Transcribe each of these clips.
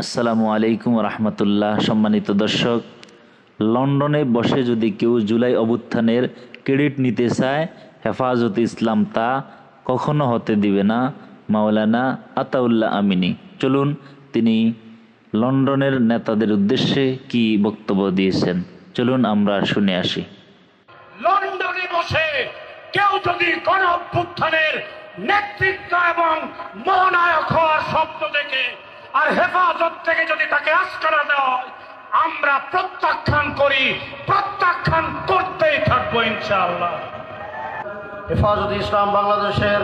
আসসালামু আলাইকুম রহমতুল্লাহ। সম্মানিত দর্শক, লন্ডনে বসে যদি কেউ জুলাই অভ্যুত্থানের ক্রেডিট নিতে চায়, হেফাজতে ইসলাম তা কখনো হতে দিবে না। মাওলানা আতাউল্লাহ আমিনী, চলুন তিনি লন্ডনের নেতাদের উদ্দেশ্যে কি বক্তব্য দিয়েছেন, চলুন আমরা শুনে আসি। লন্ডনে বসে কেউ যদি গণ অভ্যুত্থানের নেতৃত্ব এবং মহানায়ক হওয়ার স্বপ্ন দেখে আর হেফাজত থেকে যদি তাকে আস্কারা দেওয়া হয়, আমরা প্রত্যাখ্যান করি, প্রত্যাখ্যান করতেই থাকবো ইনশাআল্লাহ। হেফাজতে ইসলাম বাংলাদেশের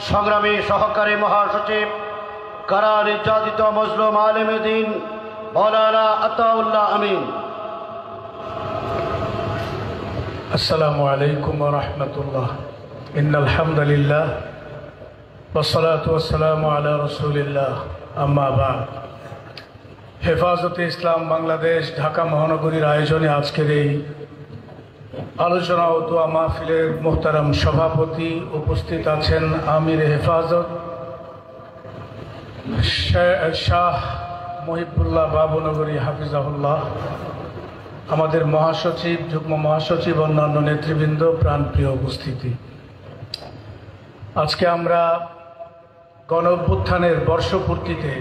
সংগ্রামী সহকারী মহাসচিব, কারা নির্যাতিত মজলুম আলেমে দ্বীন মাওলানা আতাউল্লাহ আমিন। আসসালামু আলাইকুম ওয়া রাহমাতুল্লাহ। ইন্নাল হামদুলিল্লাহ ওয়াসসালাতু ওয়াসসালামু আলা রাসূলিল্লাহ, আম্মা বা'দ। হেফাজতে ইসলাম বাংলাদেশ ঢাকা মহানগরীর আয়োজনে আজকের এই আলোচনা ও দোয়া মাহফিলের মোহতারাম সভাপতি, উপস্থিত আছেন আমির হেফাজত শাহ মহিবুল্লাহ বাবুনগরী হাফিজাহুল্লাহ, আমাদের মহাসচিব, যুগ্ম মহাসচিব, অন্যান্য নেতৃবৃন্দ, প্রাণপ্রিয় উপস্থিতি। আজকে আমরা গণ অভ্যুত্থানের বর্ষপূর্তিতে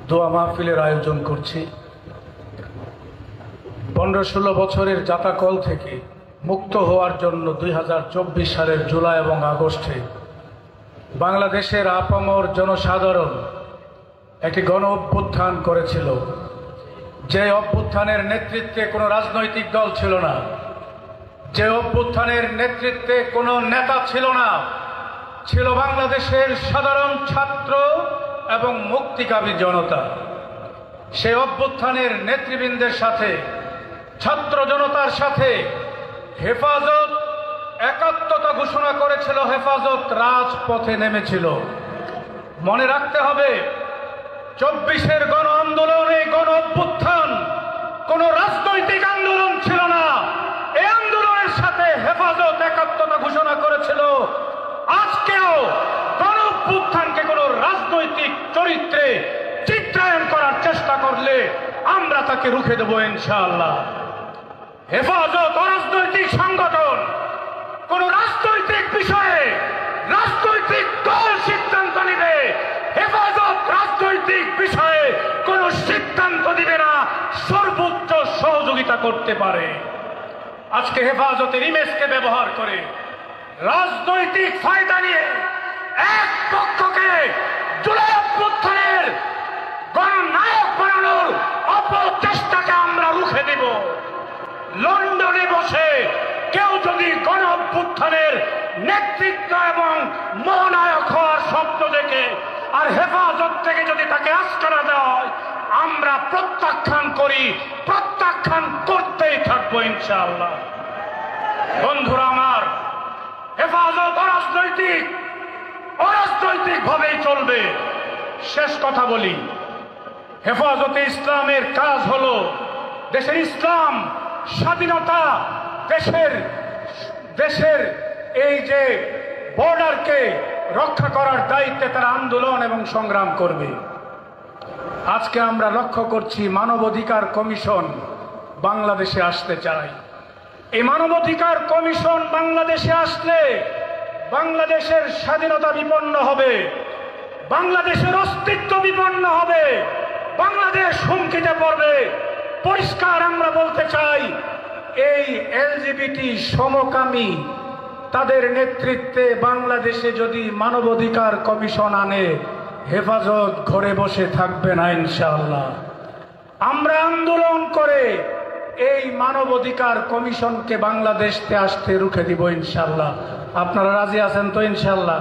দোয়া মাহফিলের আয়োজন করছি। 15-16 বছরের জাতাকল থেকে মুক্ত হওয়ার জন্য 2024 সালের জুলাই এবং আগস্টে বাংলাদেশের আপামর জনসাধারণ একটি গণ অভ্যুত্থান করেছিল। যে অভ্যুত্থানের নেতৃত্বে কোনো রাজনৈতিক দল ছিল না, যে অভ্যুত্থানের নেতৃত্বে কোনো নেতা ছিল না, ছিল বাংলাদেশের সাধারণ ছাত্র এবং মুক্তিকামী জনতা। সেই অভ্যুত্থানের নেতৃবৃন্দের সাথে, ছাত্র জনতার সাথে হেফাজত একাত্মতা ঘোষণা করেছিল, হেফাজত রাজপথে নেমেছিল। মনে রাখতে হবে, 24-এর গণ আন্দোলন, এই গণ অভ্যুত্থান কোন রাজনৈতিক আন্দোলন ছিল না। এই আন্দোলনের সাথে হেফাজত একাত্মতা ঘোষণা করেছিল। আজকেও গণ অভ্যুত্থানকে কোন রাজনৈতিক চরিত্রে চিত্রায়ন করার চেষ্টা করলে আমরা তাকে রুখে দেব ইনশাআল্লাহ। হেফাজত অরাজনৈতিক সংগঠন, কোন রাজনৈতিক বিষয়ে রাজনৈতিক দল সিদ্ধান্ত নিবে, হেফাজত রাজনৈতিক বিষয়ে কোন সিদ্ধান্ত দিবে না, সর্বোচ্চ সহযোগিতা করতে পারে। আজকে হেফাজতের ইমেজকে ব্যবহার করে রাজনৈতিক ফায়দা নিয়ে এক পক্ষকে জুলাই অভ্যুত্থানের গণনায়ক বানানোর অপচেষ্টাকে আমরা রুখে দেব। লন্ডনে বসে কেউ যদি গণ অভ্যুত্থানের নেতৃত্ব এবং মহানায়ক হওয়ার স্বপ্ন দেখে আর হেফাজত থেকে যদি তাকে আস্কারা দেওয়া হয়, আমরা প্রত্যাখ্যান করি, প্রত্যাখ্যান করতেই থাকবো ইনশাআল্লাহ। বন্ধুরা আমার, হেফাজত অরাজনৈতিক, অরাজনৈতিক ভাবেই চলবে। শেষ কথা বলি, হেফাজতে ইসলামের কাজ হলো দেশের ইসলাম, স্বাধীনতা, দেশের এই যে বর্ডারকে রক্ষা করার দায়িত্বে তারা আন্দোলন এবং সংগ্রাম করবে। আজকে আমরা লক্ষ্য করছি মানবাধিকার কমিশন বাংলাদেশে আসতে চায়। এই মানবাধিকার কমিশন বাংলাদেশে আসলে বাংলাদেশের স্বাধীনতা বিপন্ন হবে, বাংলাদেশের অস্তিত্ব বিপন্ন হবে, বাংলাদেশ হুমকিতে পড়বে। পরিষ্কার আমরা বলতে চাই, এই এলজিবিটি সমকামী তাদের নেতৃত্বে বাংলাদেশে যদি মানবাধিকার কমিশন আনে, হেফাজত ঘরে বসে থাকবে না ইনশাআল্লাহ। আমরা আন্দোলন করে এই মানবাধিকার কমিশনকে বাংলাদেশে আসতে রুখে দিব ইনশাআল্লাহ। আপনারা রাজি আছেন তো ইনশাআল্লাহ?